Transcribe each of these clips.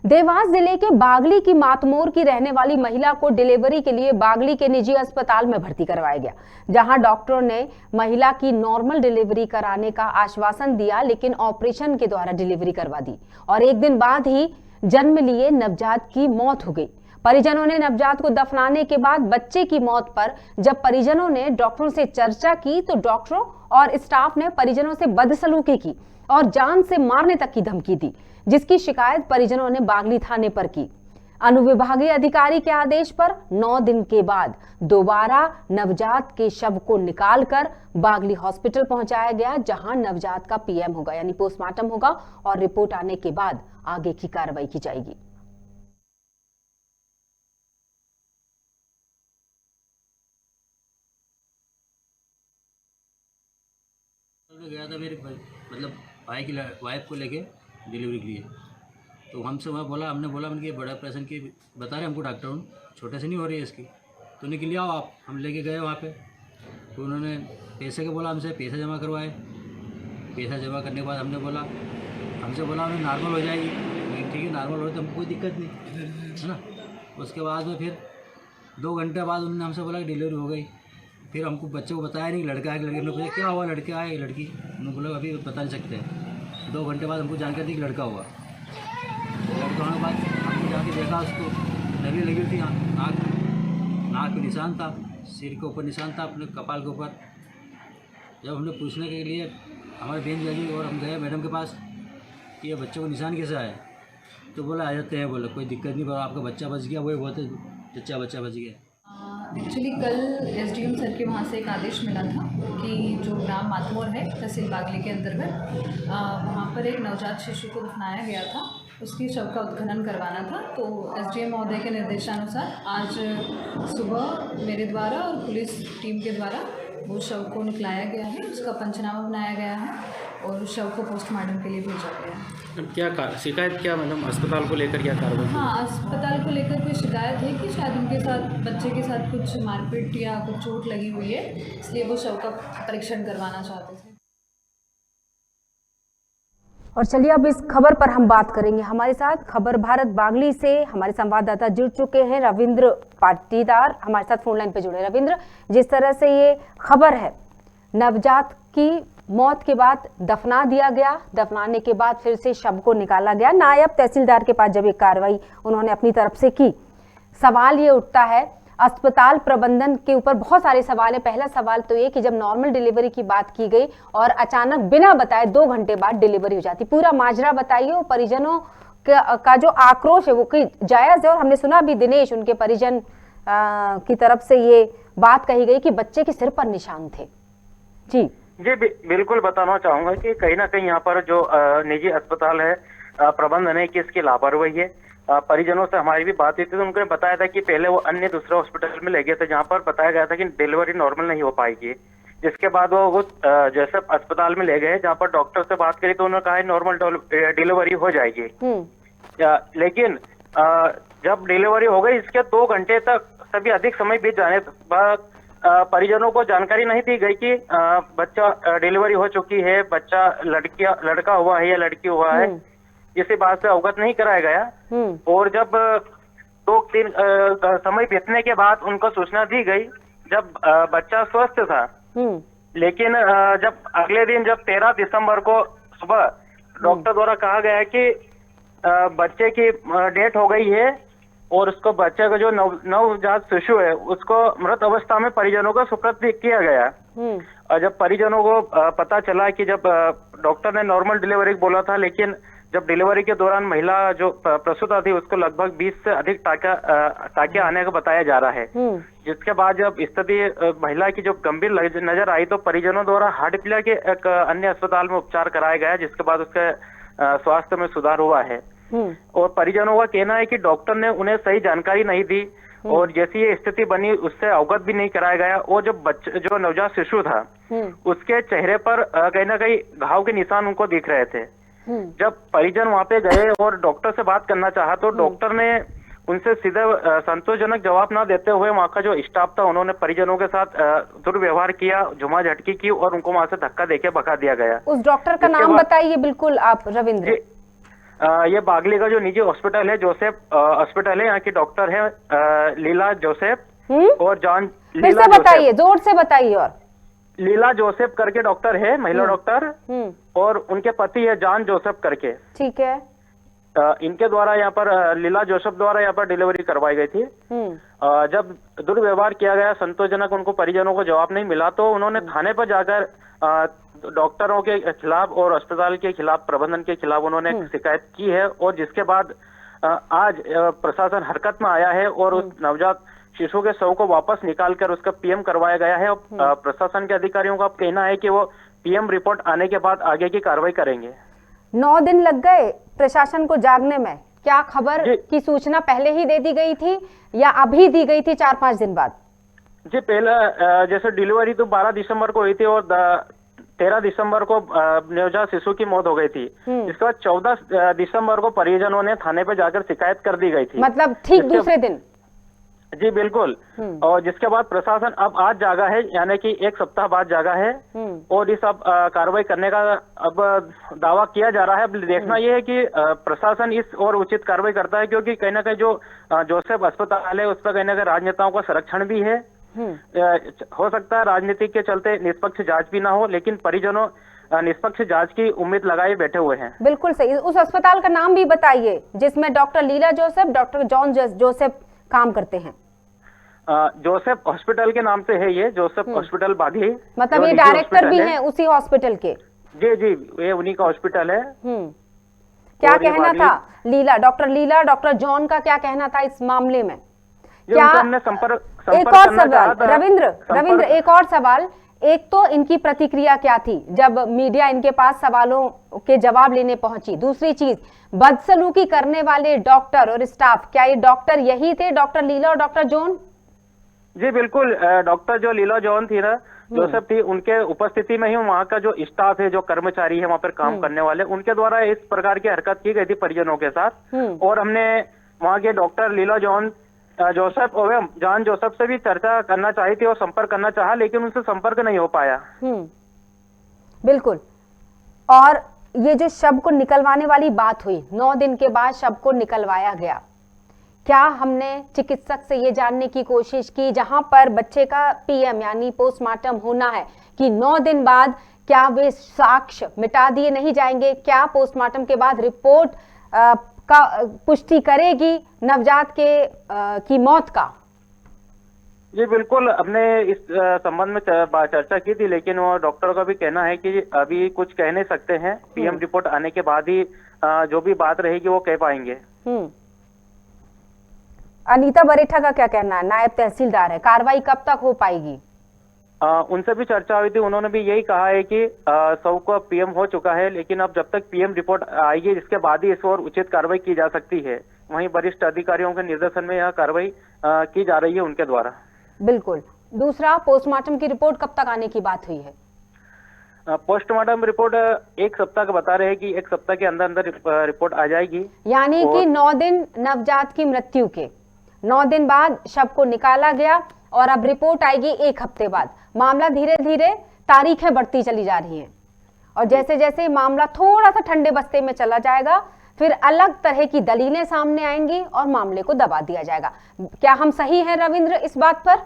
देवास जिले के बागली की मातमोर की रहने वाली महिला को डिलीवरी के लिए बागली के निजी अस्पताल में भर्ती करवाया गया, जहां डॉक्टरों ने महिला की नॉर्मल डिलीवरी कराने का आश्वासन दिया, लेकिन ऑपरेशन के द्वारा डिलीवरी करवा दी और एक दिन बाद ही जन्म लिए नवजात की मौत हो गई। परिजनों ने नवजात को दफनाने के बाद बच्चे की मौत पर जब परिजनों ने डॉक्टरों से चर्चा की तो डॉक्टरों और स्टाफ ने परिजनों से बदसलूकी की और जान से मारने तक की धमकी दी, जिसकी शिकायत परिजनों ने बागली थाने पर की। अनुविभागीय अधिकारी के आदेश पर 9 दिन के बाद दोबारा नवजात के शव को निकालकर बागली हॉस्पिटल पहुंचाया गया, जहां नवजात का पीएम होगा यानी पोस्टमार्टम होगा और रिपोर्ट आने के बाद आगे की कार्रवाई की जाएगी। गया था मेरे मतलब भाई की वाइफ को लेके डिलीवरी के लिए, तो हमसे वहाँ बोला, हमने बोला उनकी बड़ा ऑपरेशन की बता रहे हमको डॉक्टर, छोटे से नहीं हो रही है इसकी, तो निकल लिया आप। हम लेके गए वहाँ पे, तो उन्होंने पैसे के बोला, हमसे पैसा जमा करवाए। पैसा जमा करने के बाद हमने बोला, हमसे बोला उन्हें नॉर्मल हो जाएगी, ठीक है नॉर्मल हो तो हमको कोई दिक्कत नहीं है ना। उसके बाद में फिर 2 घंटे बाद उन्होंने हमसे बोला कि डिलीवरी हो गई। फिर हमको बच्चे को बताया नहीं लड़का है कि लड़की, हमने पूछा क्या हुआ, लड़का है लड़की, उन्होंने बोला अभी बता नहीं सकते हैं। 2 घंटे बाद हमको जानकारी दी कि लड़का हुआ। लड़का होने के बाद हमने जाके देखा, उसको नली लगी थी, नाक पे निशान था, सिर के ऊपर निशान था, अपने कपाल के ऊपर। जब हमने पूछने के लिए हमारे बहन जागी और हम गए मैडम के पास कि ये बच्चे को निशान कैसे आए, तो बोला आ जाते हैं, बोला कोई दिक्कत नहीं, बोला आपका बच्चा बच गया, वही बहुत जच्चा बच्चा बच गया। एक्चुअली कल एसडीएम सर के वहाँ से एक आदेश मिला था कि जो ग्राम मातमोर है तहसील बागली के अंतर्गत, वहाँ पर एक नवजात शिशु को दफनाया गया था, उसकी शव का उत्खनन करवाना था। तो एसडीएम महोदय के निर्देशानुसार आज सुबह मेरे द्वारा और पुलिस टीम के द्वारा वो शव को निकलाया गया है, उसका पंचनामा बनाया गया है और शव को पोस्टमार्टम के लिए भेजा गया है। क्या शिकायत, क्या मतलब अस्पताल को लेकर क्या कार्रवाई? हाँ, अस्पताल को लेकर कोई शिकायत है कि शायद उनके साथ बच्चे के साथ कुछ मारपीट या कुछ चोट लगी हुई है, इसलिए वो शव का परीक्षण करवाना चाहते थे। और चलिए अब इस खबर पर हम बात करेंगे। हमारे साथ खबर भारत बागली से हमारे संवाददाता जुड़ चुके हैं, रविंद्र पाटीदार हमारे साथ फोन लाइन पे जुड़े। रविंद्र, जिस तरह से ये खबर है, नवजात की मौत के बाद दफना दिया गया, दफनाने के बाद फिर से शव को निकाला गया, नायब तहसीलदार के पास जब ये कार्रवाई उन्होंने अपनी तरफ से की, सवाल ये उठता है अस्पताल प्रबंधन के ऊपर बहुत सारे सवाल है। पहला सवाल तो ये कि जब नॉर्मल डिलीवरी की बात की गई और अचानक बिना बताए 2 घंटे बाद डिलीवरी हो जाती, पूरा माजरा बताइए और परिजनों का जो आक्रोश है वो जायज है। और हमने सुना भी दिनेश, उनके परिजन की तरफ से ये बात कही गई कि बच्चे के सिर पर निशान थे। जी बिल्कुल बताना चाहूंगा कि कहीं ना कहीं यहाँ पर जो निजी अस्पताल है प्रबंधन है कि इसकी लापरवाही है। परिजनों से हमारी भी बात हुई थी तो उनको बताया था कि पहले वो अन्य दूसरे हॉस्पिटल में ले गए थे जहाँ पर बताया गया था कि डिलीवरी नॉर्मल नहीं हो पाएगी, जिसके बाद वो जैसे अस्पताल में ले गए जहाँ पर डॉक्टर से बात करी तो उन्होंने कहा नॉर्मल डिलीवरी हो जाएगी। लेकिन जब डिलीवरी हो गई इसके 2 घंटे तक सभी अधिक समय बीत जाने बाद परिजनों को जानकारी नहीं दी गई कि बच्चा डिलीवरी हो चुकी है, बच्चा लड़का हुआ है या लड़की हुआ है, इसी बात से अवगत नहीं कराया गया। और जब 2-3 समय बीतने के बाद उनको सूचना दी गई जब बच्चा स्वस्थ था, लेकिन जब अगले दिन जब 13 दिसंबर को सुबह डॉक्टर द्वारा कहा गया कि बच्चे की डेथ हो गई है और उसको बच्चे का जो नवजात शिशु है उसको मृत अवस्था में परिजनों को सुपुर्द किया गया। और जब परिजनों को पता चला कि जब डॉक्टर ने नॉर्मल डिलीवरी बोला था, लेकिन जब डिलीवरी के दौरान महिला जो प्रसूता थी उसको लगभग 20 से अधिक टाके आने का बताया जा रहा है, जिसके बाद जब स्थिति महिला की जो गंभीर नजर आई तो परिजनों द्वारा हाटपिला के एक अन्य अस्पताल में उपचार कराया गया, जिसके बाद उसके स्वास्थ्य में सुधार हुआ है। और परिजनों का कहना है कि डॉक्टर ने उन्हें सही जानकारी नहीं दी और जैसी ये स्थिति बनी उससे अवगत भी नहीं कराया गया। और जो नवजात शिशु था उसके चेहरे पर कहीं ना कहीं घाव के निशान उनको दिख रहे थे। जब परिजन वहां पे गए और डॉक्टर से बात करना चाहा तो डॉक्टर ने उनसे सीधे संतोषजनक जवाब ना देते हुए वहाँ का जो स्टाफ था उन्होंने परिजनों के साथ दुर्व्यवहार किया, झुमा-झटकी की और उनको वहां से धक्का देके भगा दिया गया। उस डॉक्टर का नाम बताइए बिल्कुल आप रविंद्र। ये बागली का जो निजी हॉस्पिटल है, जोसेफ हॉस्पिटल है, यहाँ की डॉक्टर है लीला जोसेफ और जॉन फिर से बताइए, जोर से बताइए। और लीला जोसेफ करके डॉक्टर है, महिला डॉक्टर, और उनके पति है जॉन जोसेफ करके। ठीक है। इनके द्वारा यहाँ पर लीला जोसेफ द्वारा यहाँ पर डिलीवरी करवाई गई थी। जब दुर्व्यवहार किया गया, संतोषजनक उनको परिजनों को जवाब नहीं मिला, तो उन्होंने थाने पर जाकर डॉक्टरों के खिलाफ और अस्पताल के खिलाफ, प्रबंधन के खिलाफ उन्होंने शिकायत की है। और जिसके बाद आज प्रशासन हरकत में आया है और उस नवजात शिशु के शव को वापस निकालकर उसका पीएम करवाया गया है। और प्रशासन के अधिकारियों का कहना है कि वो पीएम रिपोर्ट आने के बाद आगे की कार्रवाई करेंगे। 9 दिन लग गए प्रशासन को जागने में। क्या खबर की सूचना पहले ही दे दी गई थी या अभी दी गई थी 4-5 दिन बाद? जी, पहले जैसे डिलीवरी तो 12 दिसंबर को हुई थी और 13 दिसंबर को नवजात शिशु की मौत हो गई थी। इसके बाद 14 दिसंबर को परिजनों ने थाने पे जाकर शिकायत कर दी गई थी। मतलब ठीक दूसरे दिन? जी बिल्कुल। और जिसके बाद प्रशासन अब आज जागा है, यानी कि 1 सप्ताह बाद जागा है और इस अब कार्रवाई करने का अब दावा किया जा रहा है। अब देखना यह है कि प्रशासन इस और उचित कार्रवाई करता है, क्योंकि कहीं ना कहीं जो जोसेफ अस्पताल है उस पर कहीं ना कहीं राजनेताओं का संरक्षण भी है। हो सकता है राजनीति के चलते निष्पक्ष जांच भी ना हो, लेकिन परिजनों निष्पक्ष जांच की उम्मीद लगाए बैठे हुए हैं। बिल्कुल सही। उस अस्पताल का नाम भी बताइए जिसमें डॉक्टर लीला जोसेफ, डॉक्टर जॉन जोसेफ काम करते हैं। जोसेफ हॉस्पिटल के नाम से है ये, जोसेफ हॉस्पिटल बाघी। मतलब ये डायरेक्टर भी हैं उसी हॉस्पिटल के? जी जी, ये उन्हीं का हॉस्पिटल है। क्या कहना था डॉक्टर लीला, डॉक्टर जॉन का क्या कहना था इस मामले में? क्या हमने संपर्क एक और सवाल रविंद्र, एक और सवाल। एक तो इनकी प्रतिक्रिया क्या थी जब मीडिया इनके पास सवालों के जवाब लेने पहुंची? दूसरी चीज, बदसलूकी करने वाले डॉक्टर और स्टाफ, क्या ये डॉक्टर यही थे, डॉक्टर लीला और डॉक्टर जॉन? जी बिल्कुल। डॉक्टर जो लीला जॉन थी ना, जोसेफ थी, उनके उपस्थिति में ही वहाँ का जो स्टाफ है, जो कर्मचारी है वहाँ पर काम करने वाले, उनके द्वारा इस प्रकार की हरकत की गई थी परिजनों के साथ। और हमने वहाँ के डॉक्टर लीला जोसेफ और जॉन जोसेफ से भी चर्चा करना चाही थी और संपर्क करना चाहा, लेकिन उनसे संपर्क नहीं हो पाया। बिल्कुल। और ये जो शव को निकलवाने वाली बात हुई, 9 दिन के बाद शव को निकलवाया गया, क्या हमने चिकित्सक से ये जानने की कोशिश की, जहां पर बच्चे का पीएम यानी पोस्टमार्टम होना है, कि 9 दिन बाद क्या वे साक्ष्य मिटा दिए नहीं जाएंगे? क्या पोस्टमार्टम के बाद रिपोर्ट का पुष्टि करेगी नवजात की मौत का? जी बिल्कुल, हमने इस संबंध में चर्चा की थी, लेकिन वो डॉक्टर का भी कहना है कि अभी कुछ कह नहीं सकते हैं। पीएम रिपोर्ट आने के बाद ही जो भी बात रहेगी वो कह पाएंगे। अनीता बरेठा का क्या कहना है? नायब तहसीलदार है, कार्रवाई कब तक हो पाएगी? उनसे भी चर्चा हुई थी, उन्होंने भी यही कहा है कि सब को पीएम हो चुका है, लेकिन अब जब तक पीएम रिपोर्ट आएगी इसके बाद ही इस और उचित कार्रवाई की जा सकती है। वहीं वरिष्ठ अधिकारियों के निर्देशन में यह कार्रवाई की जा रही है उनके द्वारा। बिल्कुल। दूसरा, पोस्टमार्टम की रिपोर्ट कब तक आने की बात हुई है? पोस्टमार्टम रिपोर्ट 1 सप्ताह का बता रहे हैं कि 1 सप्ताह के अंदर अंदर रिपोर्ट आ जाएगी। यानी कि 9 दिन नवजात की मृत्यु के, 9 दिन बाद शव को निकाला गया और अब रिपोर्ट आएगी 1 हफ्ते बाद। मामला धीरे धीरे तारीखें बढ़ती चली जा रही हैं और जैसे जैसे मामला थोड़ा सा ठंडे बस्ते में चला जाएगा, फिर अलग तरह की दलीलें सामने आएंगी और मामले को दबा दिया जाएगा। क्या हम सही हैं रविंद्र इस बात पर?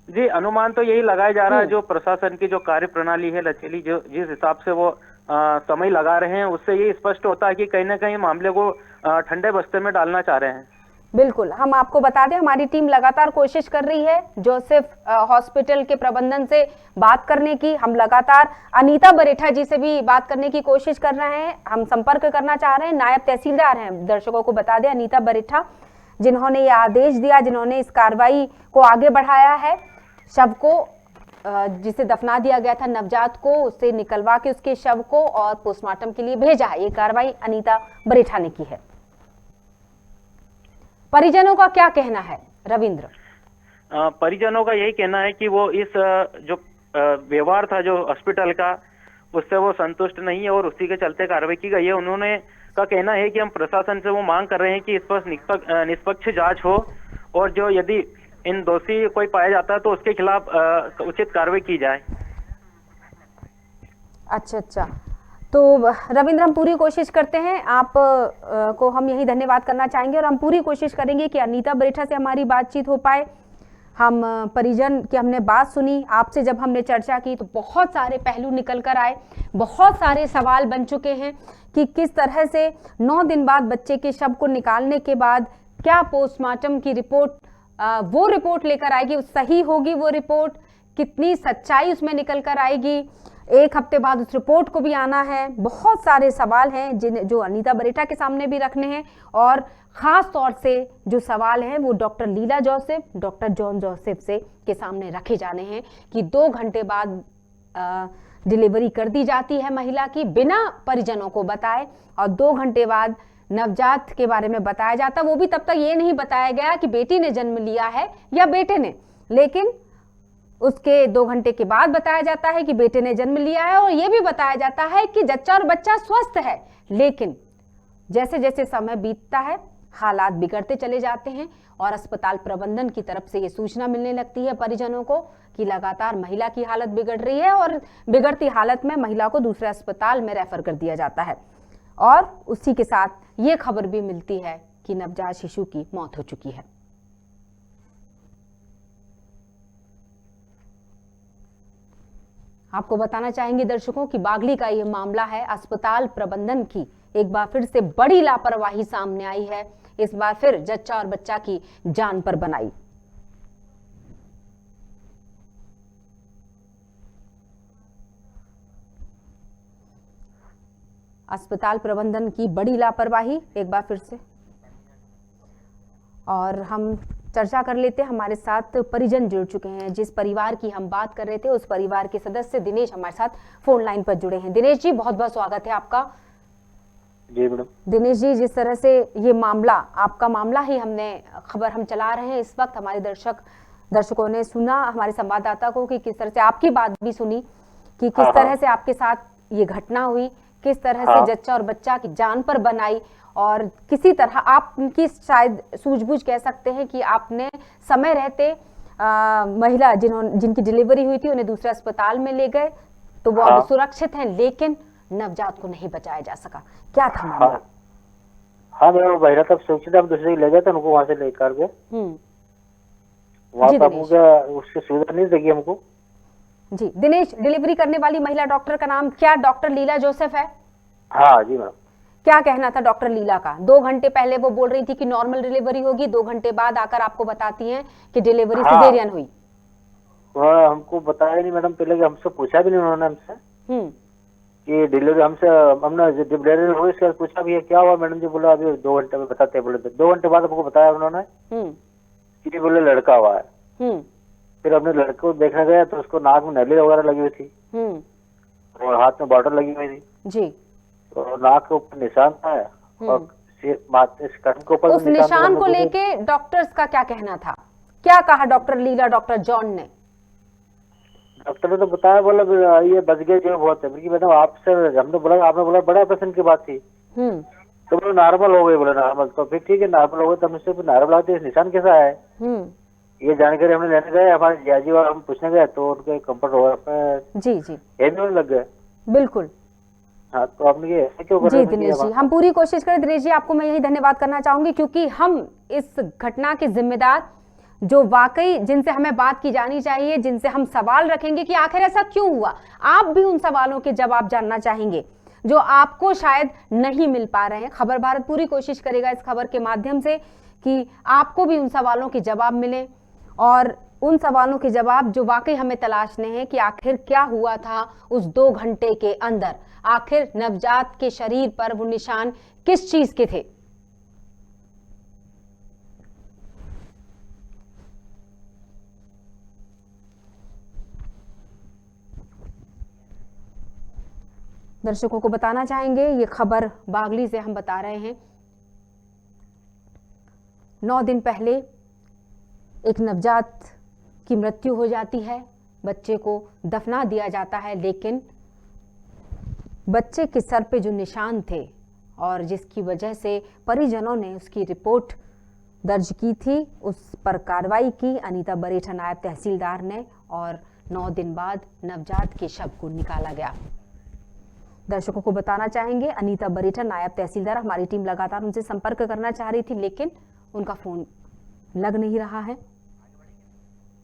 जी, अनुमान तो यही लगाया जा रहा है। जो प्रशासन की जो कार्य प्रणाली है लचीली, जो जिस हिसाब से वो समय लगा रहे हैं, उससे ये स्पष्ट होता है कि कहीं ना कहीं मामले को ठंडे बस्ते में डालना चाह रहे हैं। बिल्कुल। हम आपको बता दें, हमारी टीम लगातार कोशिश कर रही है जोसेफ हॉस्पिटल के प्रबंधन से बात करने की। हम लगातार अनीता बरेठा जी से भी बात करने की कोशिश कर रहे हैं, हम संपर्क करना चाह रहे हैं। नायब तहसीलदार हैं, दर्शकों को बता दें, अनीता बरेठा, जिन्होंने ये आदेश दिया, जिन्होंने इस कार्रवाई को आगे बढ़ाया है। शव को जिसे दफना दिया गया था नवजात को, उससे निकलवा के उसके शव को और पोस्टमार्टम के लिए भेजा है। ये कार्रवाई अनीता बरेठा ने की है। परिजनों का क्या कहना है रविंद्र? परिजनों का यही कहना है कि वो इस जो व्यवहार था जो हॉस्पिटल का, उससे वो संतुष्ट नहीं है और उसी के चलते कार्रवाई की गई है। उन्होंने का कहना है कि हम प्रशासन से वो मांग कर रहे हैं कि इस पर निष्पक्ष जांच हो और जो यदि इन दोषी कोई पाया जाता है तो उसके खिलाफ उचित कार्रवाई की जाए। अच्छा, तो रविंद्र, हम पूरी कोशिश करते हैं, आप को हम यही धन्यवाद करना चाहेंगे और हम पूरी कोशिश करेंगे कि अनीता बरेठा से हमारी बातचीत हो पाए। हम परिजन की हमने बात सुनी, आपसे जब हमने चर्चा की तो बहुत सारे पहलू निकल कर आए, बहुत सारे सवाल बन चुके हैं कि किस तरह से 9 दिन बाद बच्चे के शव को निकालने के बाद क्या पोस्टमार्टम की रिपोर्ट, वो रिपोर्ट लेकर आएगी, सही होगी वो रिपोर्ट, कितनी सच्चाई उसमें निकल कर आएगी, 1 हफ्ते बाद उस रिपोर्ट को भी आना है। बहुत सारे सवाल हैं जो अनीता बरेठा के सामने भी रखने हैं और ख़ास तौर से जो सवाल हैं वो डॉक्टर लीला जोसेफ, डॉक्टर जॉन जोसेफ से के सामने रखे जाने हैं कि 2 घंटे बाद डिलीवरी कर दी जाती है महिला की बिना परिजनों को बताए और 2 घंटे बाद नवजात के बारे में बताया जाता। वो भी तब तक ये नहीं बताया गया कि बेटी ने जन्म लिया है या बेटे ने, लेकिन उसके 2 घंटे के बाद बताया जाता है कि बेटे ने जन्म लिया है और यह भी बताया जाता है कि जच्चा और बच्चा स्वस्थ है। लेकिन जैसे जैसे समय बीतता है हालात बिगड़ते चले जाते हैं और अस्पताल प्रबंधन की तरफ से ये सूचना मिलने लगती है परिजनों को कि लगातार महिला की हालत बिगड़ रही है और बिगड़ती हालत में महिला को दूसरे अस्पताल में रेफर कर दिया जाता है और उसी के साथ ये खबर भी मिलती है कि नवजात शिशु की मौत हो चुकी है। आपको बताना चाहेंगे दर्शकों कि बागली का यह मामला है, अस्पताल प्रबंधन की एक बार फिर से बड़ी लापरवाही सामने आई है। इस बार फिर जच्चा और बच्चा की जान पर बनाई। अस्पताल प्रबंधन की बड़ी लापरवाही एक बार फिर से। और हम चर्चा कर लेते हैं, हमारे साथ परिजन जुड़ चुके हैं। जिस परिवार की हम बात कर रहे थे उस परिवार के सदस्य दिनेश हमारे साथ फोन लाइन पर जुड़े हैं। दिनेश जी, बहुत बहुत स्वागत है आपका। जी मैडम। दिनेश जी, जिस तरह से ये मामला, आपका मामला ही हमने खबर हम चला रहे हैं इस वक्त, हमारे दर्शकों ने सुना, हमारे संवाददाता को कि किस तरह से आपकी बात भी सुनी कि किस तरह से आपके साथ ये घटना हुई, किस तरह से जच्चा और बच्चा की जान पर बनाई और किसी तरह आपकी शायद सूझबूझ कह सकते हैं कि आपने समय रहते महिला जिनकी डिलीवरी हुई थी उन्हें दूसरे अस्पताल में ले गए तो वो अब सुरक्षित हैं, लेकिन नवजात को नहीं बचाया जा सका। क्या था मामला? हाँ मेरा महिला तब सुरक्षित, हम दूसरे ले गए थे, उनको वहाँ से लेकर गए। वहाँ पर उसकी सुविधा नहीं देगी हमको। जी दिनेश, डिलीवरी करने वाली महिला डॉक्टर का नाम क्या डॉक्टर लीला जोसेफ है? हाँ जी मैडम। क्या कहना था डॉक्टर लीला का? 2 घंटे पहले वो बोल रही थी कि नॉर्मल डिलीवरी होगी, 2 घंटे बाद आकर आपको बताती हैं कि डिलीवरी सिजेरियन हुई। हमको बताया नहीं मैडम, पहले हमसे पूछा भी नहीं उन्होंने हमसे कि डिलीवरी हमने डिलीवरी हुई इसका पूछा भी है क्या हुआ मैडम जी, बोला अभी 2 घंटे में बताते बोले। 2 घंटे बाद हमको बताया उन्होंने कि बोले लड़का हुआ है। फिर हमने लड़के को देखने गया तो उसको नाक में नली वगैरह लगी हुई थी और हाथ में बॉर्डर लगी हुई थी जी, तो नाक के ऊपर निशान था और कटन के ऊपर। उस निशान को लेके डॉक्टर्स का क्या कहना था? क्या कहा डॉक्टर लीला, डॉक्टर जॉन ने? डॉक्टर ने तो बताया, बोला ये बच गए जो बहुत है। मैडम आपसे हमने बोला, आपने बोला बड़ा ऑपरेशन की बात थी तो बोले नॉर्मल हो गई। बोले नॉर्मल, तो फिर ठीक है नॉर्मल हो गए। तो हमसे नॉर्मल आते निशान कैसा है ये जानकारी हमने लेने गए, हमारे जियाजी और हम पूछने गए तो उनके कंफर्ट हो जी ये भी लग गए। बिल्कुल। हाँ, तो आपने ये क्यों कर? जी दिनेश जी, हम पूरी कोशिश करें। दिनेश जी, आपको मैं यही धन्यवाद करना चाहूंगी क्योंकि हम इस घटना के जिम्मेदार जो वाकई जिनसे हमें बात की जानी चाहिए, जिनसे हम सवाल रखेंगे कि आखिर ऐसा क्यों हुआ, आप भी उन सवालों के जवाब जानना चाहेंगे जो आपको शायद नहीं मिल पा रहे हैं। खबर भारत पूरी कोशिश करेगा इस खबर के माध्यम से कि आपको भी उन सवालों के जवाब मिले और उन सवालों के जवाब जो वाकई हमें तलाशने हैं कि आखिर क्या हुआ था उस 2 घंटे के अंदर, आखिर नवजात के शरीर पर वो निशान किस चीज के थे। दर्शकों को बताना चाहेंगे, ये खबर बागली से हम बता रहे हैं। 9 दिन पहले एक नवजात की मृत्यु हो जाती है, बच्चे को दफना दिया जाता है, लेकिन बच्चे के सर पे जो निशान थे और जिसकी वजह से परिजनों ने उसकी रिपोर्ट दर्ज की थी, उस पर कार्रवाई की अनीता बरेठा नायब तहसीलदार ने और 9 दिन बाद नवजात के शव को निकाला गया। दर्शकों को बताना चाहेंगे, अनीता बरेठा नायब तहसीलदार, हमारी टीम लगातार उनसे संपर्क करना चाह रही थी, लेकिन उनका फोन लग नहीं रहा है।